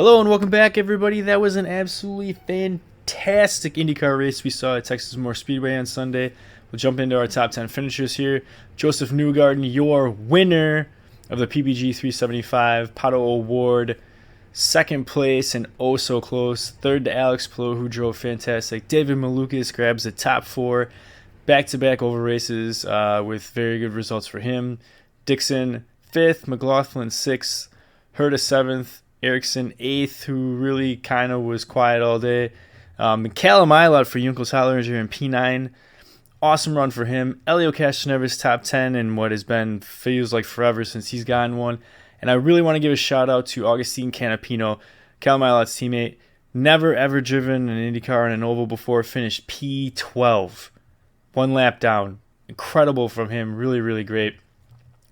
Hello and welcome back, everybody. That was an absolutely fantastic IndyCar race we saw at Texas Motor Speedway on Sunday. We'll jump into our top 10 finishers here. Joseph Newgarden, your winner of the PBG 375 Pato Award. Second place and oh so close. Third to Alex Palou, who drove fantastic. David Malukas grabs the top four. Back-to-back over races with very good results for him. Dixon, fifth. McLaughlin, sixth. Herta, seventh. Ericsson, eighth, who really kind of was quiet all day. Callum Ilott for Junkels Hollinger in P9. Awesome run for him. Elio Castroneves top 10 in what has been, feels like forever since he's gotten one. And I really want to give a shout out to Augustine Canapino, Callum Ilott's teammate. Never ever driven an IndyCar in an oval before. Finished P12. One lap down. Incredible from him. Really, really great.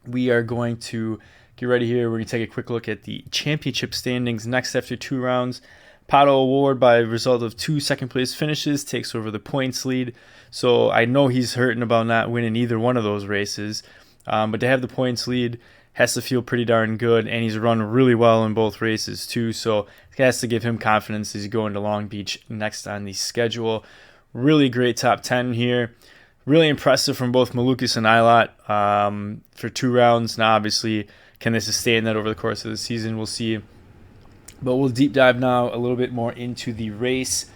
We are going to get ready here. We're going to take a quick look at the championship standings next after 2 rounds. Pato Award, by result of 2 second-place finishes, takes over the points lead. So I know he's hurting about not winning either one of those races. But to have the points lead has to feel pretty darn good, and he's run really well in both races too. So it has to give him confidence as he's going to Long Beach next on the schedule. Really great top 10 here. Really impressive from both Malukas and Ilott for 2 rounds. Now, obviously, can they sustain that over the course of the season? We'll see. But we'll deep dive now a little bit more into the race.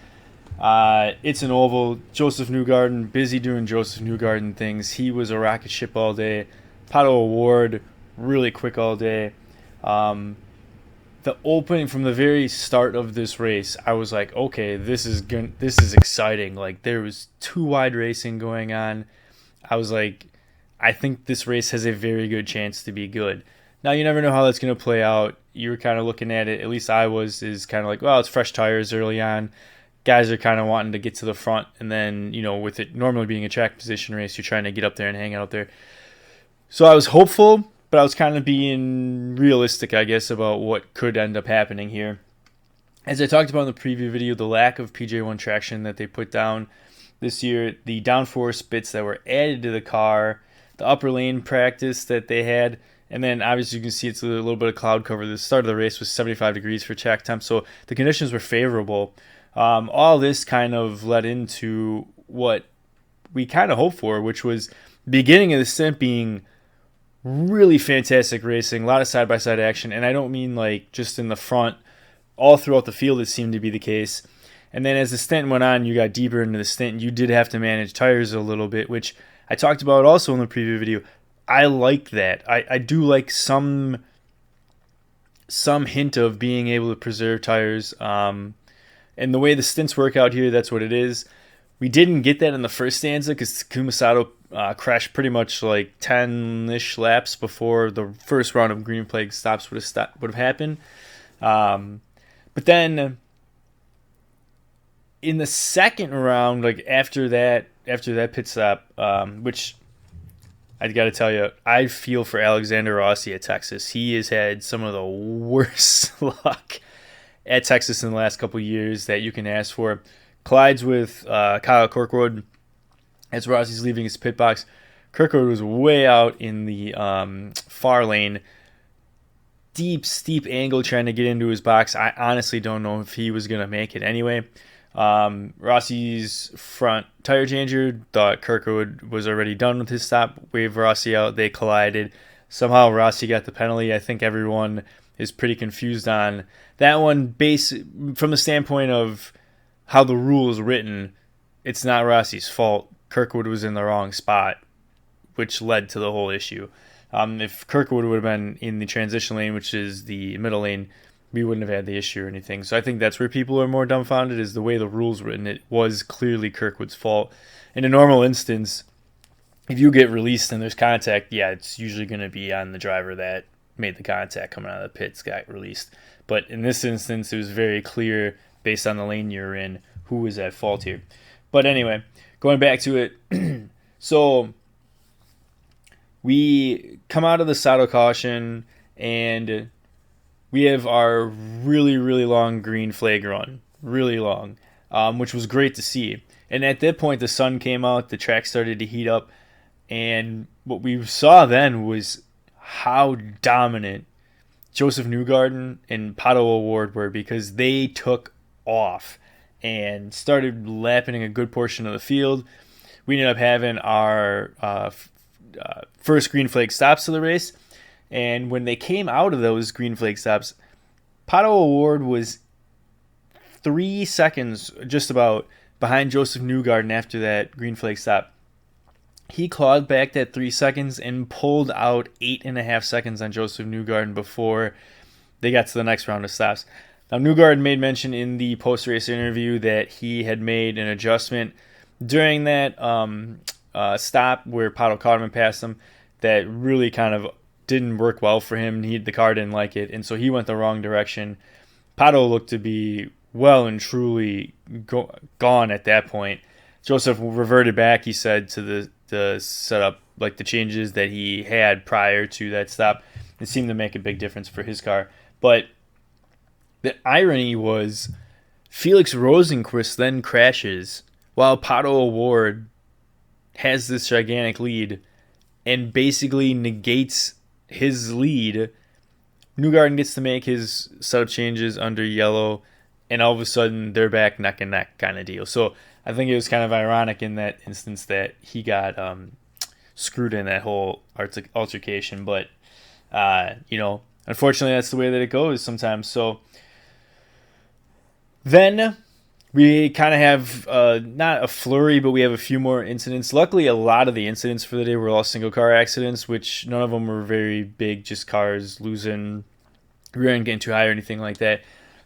It's an oval. Joseph Newgarden, busy doing Joseph Newgarden things. He was a rocket ship all day. Pato Award, really quick all day. The opening from the very start of this race, I was like, okay, this is exciting. Like, there was 2 wide racing going on. I was like, I think this race has a very good chance to be good. Now, you never know how that's going to play out. You were kind of looking at it, at least I was, is kind of like, well, it's fresh tires early on. Guys are kind of wanting to get to the front. And then, with it normally being a track position race, you're trying to get up there and hang out there. So I was hopeful, but I was kind of being realistic, I guess, about what could end up happening here. As I talked about in the preview video, the lack of PJ1 traction that they put down this year, the downforce bits that were added to the car, the upper lane practice that they had, and then obviously you can see it's a little bit of cloud cover. The start of the race was 75 degrees for track temp, so the conditions were favorable. All this kind of led into what we kind of hoped for, which was beginning of the stint being really fantastic racing, a lot of side-by-side action, and I don't mean like just in the front. All throughout the field it seemed to be the case. And then as the stint went on, you got deeper into the stint, you did have to manage tires a little bit, which I talked about also in the preview video. I like that. I do like some hint of being able to preserve tires. And the way the stints work out here, that's what it is. We didn't get that in the first stanza because Kumasato crashed pretty much like 10-ish laps before the first round of green flag stops would have happened. But then in the second round, like after that pit stop, which I got to tell you, I feel for Alexander Rossi at Texas. He has had some of the worst luck at Texas in the last couple of years that you can ask for. Collides with Kyle Kirkwood as Rossi's leaving his pit box. Kirkwood was way out in the far lane. Deep, steep angle trying to get into his box. I honestly don't know if he was going to make it anyway. Rossi's front tire changer thought Kirkwood was already done with his stop, waved Rossi out, they collided. Somehow Rossi got the penalty. I think everyone is pretty confused on that one. From the standpoint of how the rule is written, it's not Rossi's fault. Kirkwood was in the wrong spot, which led to the whole issue. If Kirkwood would have been in the transition lane, which is the middle lane, we wouldn't have had the issue or anything. So I think that's where people are more dumbfounded, is the way the rule's written. It was clearly Kirkwood's fault. In a normal instance, if you get released and there's contact, yeah, it's usually going to be on the driver that made the contact coming out of the pits, got released. But in this instance, it was very clear, based on the lane you're in, who was at fault here. But anyway, going back to it, so we come out of the Sato caution, and we have our really, really long green flag run. Really long, which was great to see. And at that point, the sun came out, the track started to heat up, and what we saw then was how dominant Joseph Newgarden and Pato O'Ward were, because they took off and started lapping a good portion of the field. We ended up having our first green flag stops of the race. And when they came out of those green flag stops, Pato O'Ward was 3 seconds just about behind Joseph Newgarden after that green flag stop. He clawed back that 3 seconds and pulled out 8.5 seconds on Joseph Newgarden before they got to the next round of stops. Now, Newgarden made mention in the post-race interview that he had made an adjustment during that stop where Pato caught him and passed him that really kind of didn't work well for him. The car didn't like it, and so he went the wrong direction. Pato looked to be well and truly gone at that point. Joseph reverted back, he said, to the setup, like the changes that he had prior to that stop. It seemed to make a big difference for his car. But the irony was Felix Rosenqvist then crashes while Pato O'Ward has this gigantic lead and basically negates his lead. Newgarden gets to make his setup changes under yellow, and all of a sudden they're back neck and neck kind of deal. So I think it was kind of ironic in that instance that he got screwed in that whole altercation. But, unfortunately that's the way that it goes sometimes. So then we kind of have not a flurry, but we have a few more incidents. Luckily, a lot of the incidents for the day were all single car accidents, which none of them were very big, just cars losing, rear end getting too high or anything like that.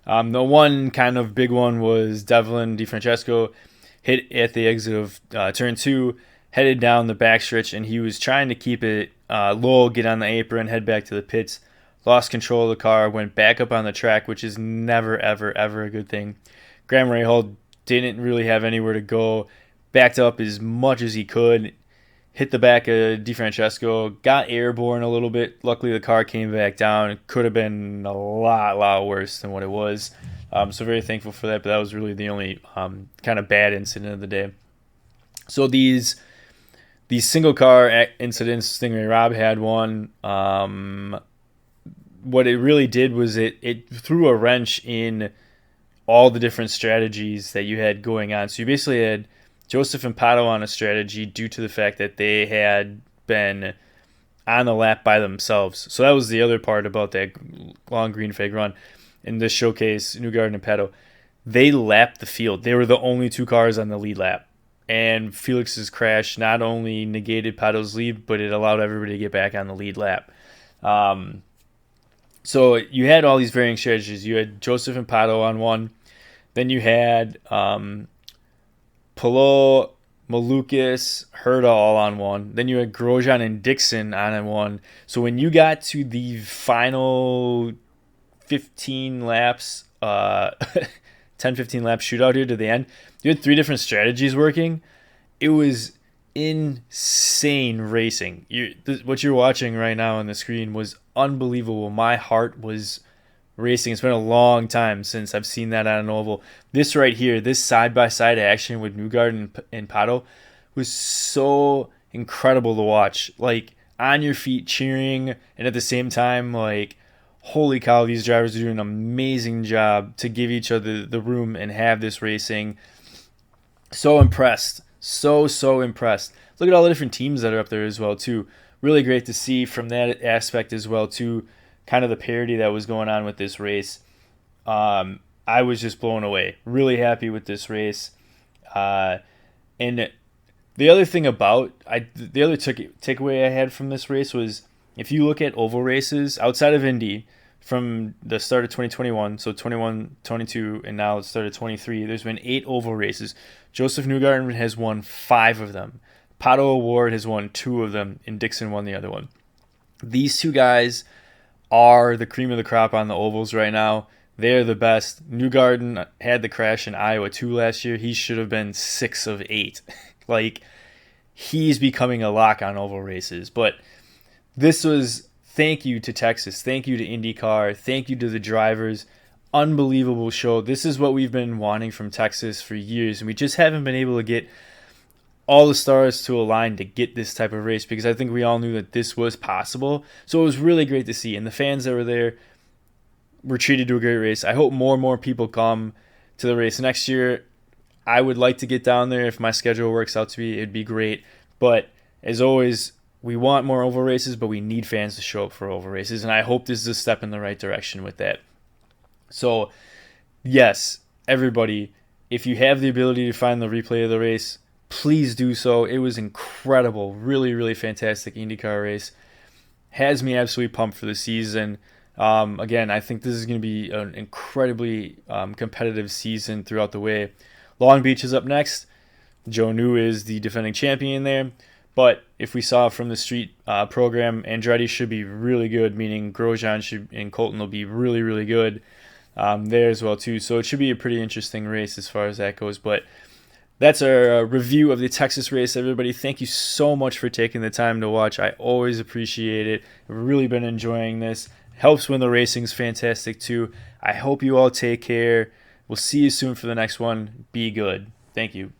The one kind of big one was Devlin DeFrancesco hit at the exit of turn 2, headed down the backstretch, and he was trying to keep it low, get on the apron, head back to the pits. Lost control of the car, went back up on the track, which is never, ever, ever a good thing. Graham Rahal didn't really have anywhere to go, backed up as much as he could, hit the back of DeFrancesco, got airborne a little bit. Luckily, the car came back down. It could have been a lot worse than what it was. So very thankful for that, but that was really the only kind of bad incident of the day. So these single car incidents, Stingray Rob had one. What it really did was it threw a wrench in all the different strategies that you had going on. So you basically had Joseph and Pato on a strategy due to the fact that they had been on the lap by themselves. So that was the other part about that long green flag run. In this showcase, Newgarden and Pato, they lapped the field. They were the only two cars on the lead lap. And Felix's crash not only negated Pato's lead, but it allowed everybody to get back on the lead lap. So you had all these varying strategies. You had Joseph and Pato on one. Then you had Palou, Malukas, Herta all on one. Then you had Grosjean and Dixon on one. So when you got to the final 15 laps, 10-15 lap shootout here to the end, you had 3 different strategies working. It was insane racing. What you're watching right now on the screen was unbelievable. My heart was racing. It's been a long time since I've seen that on an oval. This right here, this side-by-side action with Newgarden and Pato was so incredible to watch. Like, on your feet cheering, and at the same time, like, holy cow, these drivers are doing an amazing job to give each other the room and have this racing. So impressed. So impressed. Look at all the different teams that are up there as well, too. Really great to see from that aspect as well, too, kind of the parity that was going on with this race. I was just blown away. Really happy with this race. And the other thing about, the other takeaway I had from this race was, if you look at oval races outside of Indy, from the start of 2021, so 21, 22, and now the start of 23, there's been 8 oval races. Joseph Newgarden has won 5 of them. Pato O'Ward has won 2 of them, and Dixon won the other one. These 2 guys are the cream of the crop on the ovals right now. They're the best. Newgarden had the crash in Iowa 2 last year. He should have been 6 of 8. Like, he's becoming a lock on oval races. But this was, thank you to Texas. Thank you to Indycar. Thank you to the drivers. Unbelievable show. This is what we've been wanting from Texas for years, and we just haven't been able to get all the stars to align to get this type of race, because I think we all knew that this was possible. So it was really great to see. And the fans that were there, we're treated to a great race. I hope more and more people come to the race next year. I would like to get down there if my schedule works out to be. It'd be great. But as always, we want more oval races, but we need fans to show up for oval races, and I hope this is a step in the right direction with that. So, yes, everybody, if you have the ability to find the replay of the race, please do so. It was incredible. Really, really fantastic IndyCar race. Has me absolutely pumped for the season. Again, I think this is going to be an incredibly competitive season throughout the way. Long Beach is up next. Joe New is the defending champion there. But if we saw from the street program, Andretti should be really good, meaning Grosjean and Colton will be really, really good there as well too. So it should be a pretty interesting race as far as that goes. But that's our review of the Texas race, everybody. Thank you so much for taking the time to watch. I always appreciate it. I've really been enjoying this. Helps when the racing's fantastic too. I hope you all take care. We'll see you soon for the next one. Be good. Thank you.